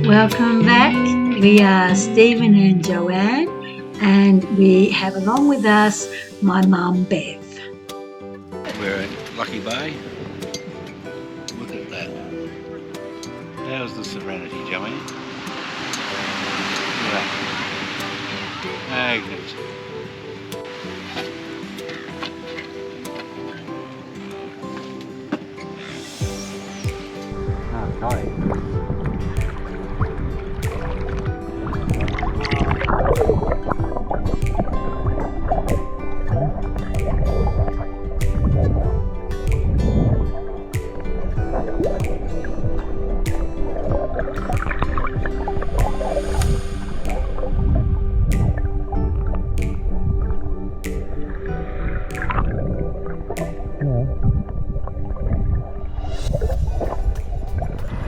Welcome back. We are Stephen and Joanne, and we have along with us my mum Bev. We're at Lucky Bay. Look at that. How's the serenity, Joanne? Look at that. Magnificent. Oh, nice.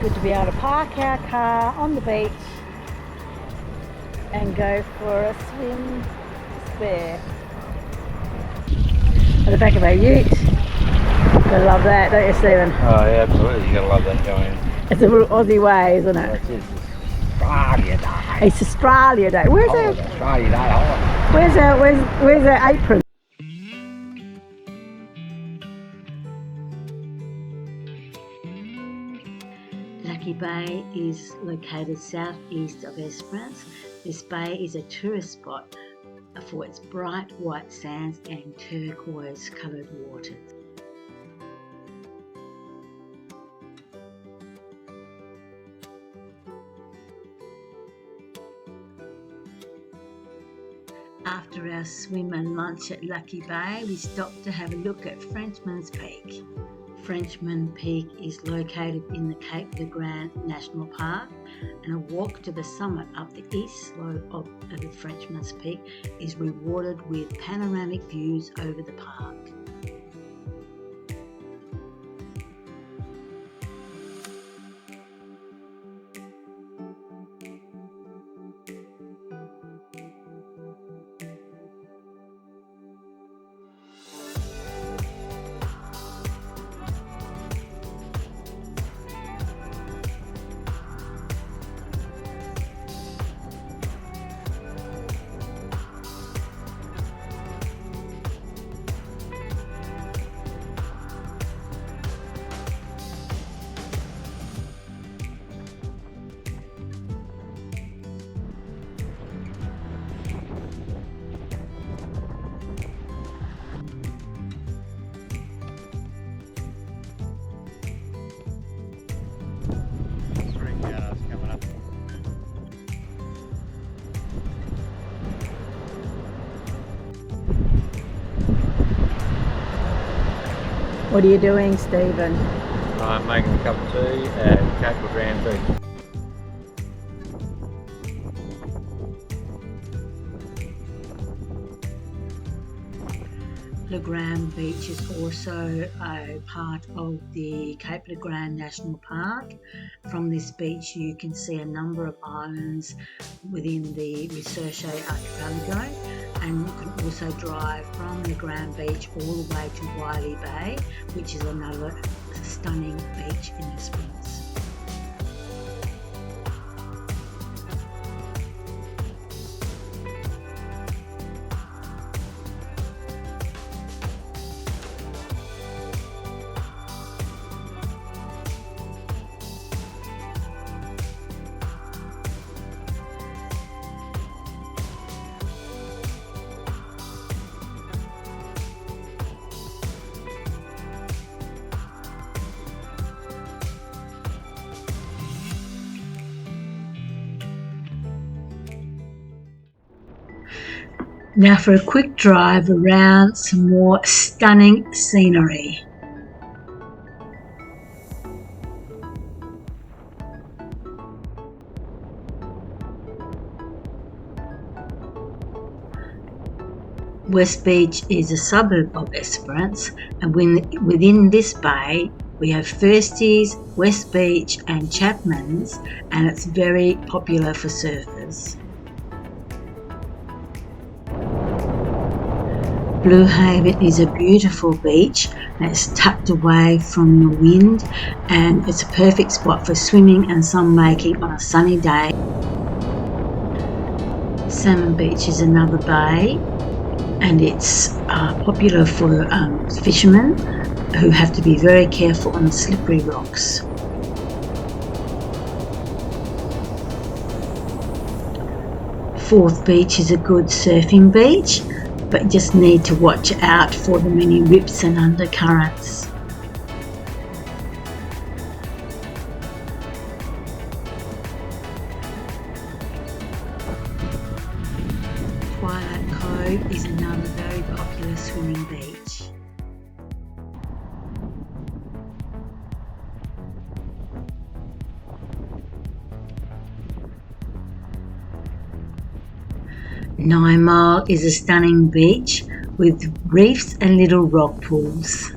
Good to be able to park our car on the beach and go for a swim spare. At the back of our ute. I love that, don't you, Stephen? Oh, yeah, absolutely. You gotta love that, Joanne. It's a little Aussie way, isn't it? That's it. It's Australia Day. It's Australia Day. Where's Australia Day holiday. where's our apron? Lucky Bay is located southeast of Esperance. This bay is a tourist spot for its bright white sands and turquoise coloured waters. After our swim and lunch at Lucky Bay, we stopped to have a look at Frenchman's Peak. Frenchman Peak is located in the Cape de Grand National Park, and a walk to the summit up the east slope of the Frenchman's Peak is rewarded with panoramic views over the park. What are you doing, Stephen? I'm making a cup of tea at Cape de Grand Beach. Le Grand Beach is also a part of the Cape de Grand National Park. From this beach you can see a number of islands within the Recherche archipelago, and you can also drive from Le Grand Beach all the way to Wylie Bay, which is another stunning beach in Esperance. Now for a quick drive around some more stunning scenery. West Beach is a suburb of Esperance, and within this bay we have Firsties, West Beach and Chapman's, and it's very popular for surfers. Blue Haven is a beautiful beach that's tucked away from the wind, and it's a perfect spot for swimming and sunbaking on a sunny day. Salmon Beach is another bay, and it's popular for fishermen who have to be very careful on the slippery rocks. Fourth Beach is a good surfing beach, but just need to watch out for the many rips and undercurrents. Twilight Cove is another very popular swimming beach. Nine Mile is a stunning beach with reefs and little rock pools.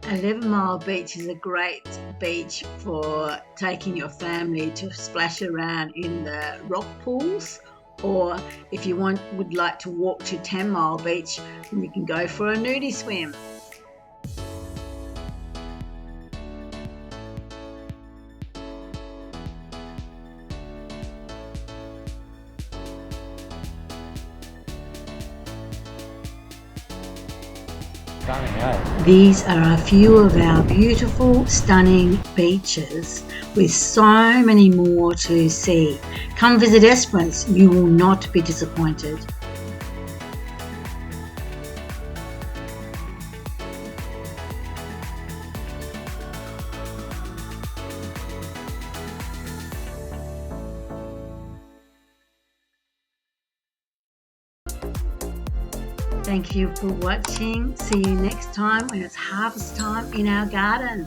Eleven Mile Beach is a great beach for taking your family to splash around in the rock pools, or if you would like to walk to 10 Mile Beach, then you can go for a nudie swim. Stunning, eh? These are a few of our beautiful, stunning beaches with so many more to see. Come visit Esperance, you will not be disappointed. Thank you for watching. See you next time when it's harvest time in our garden.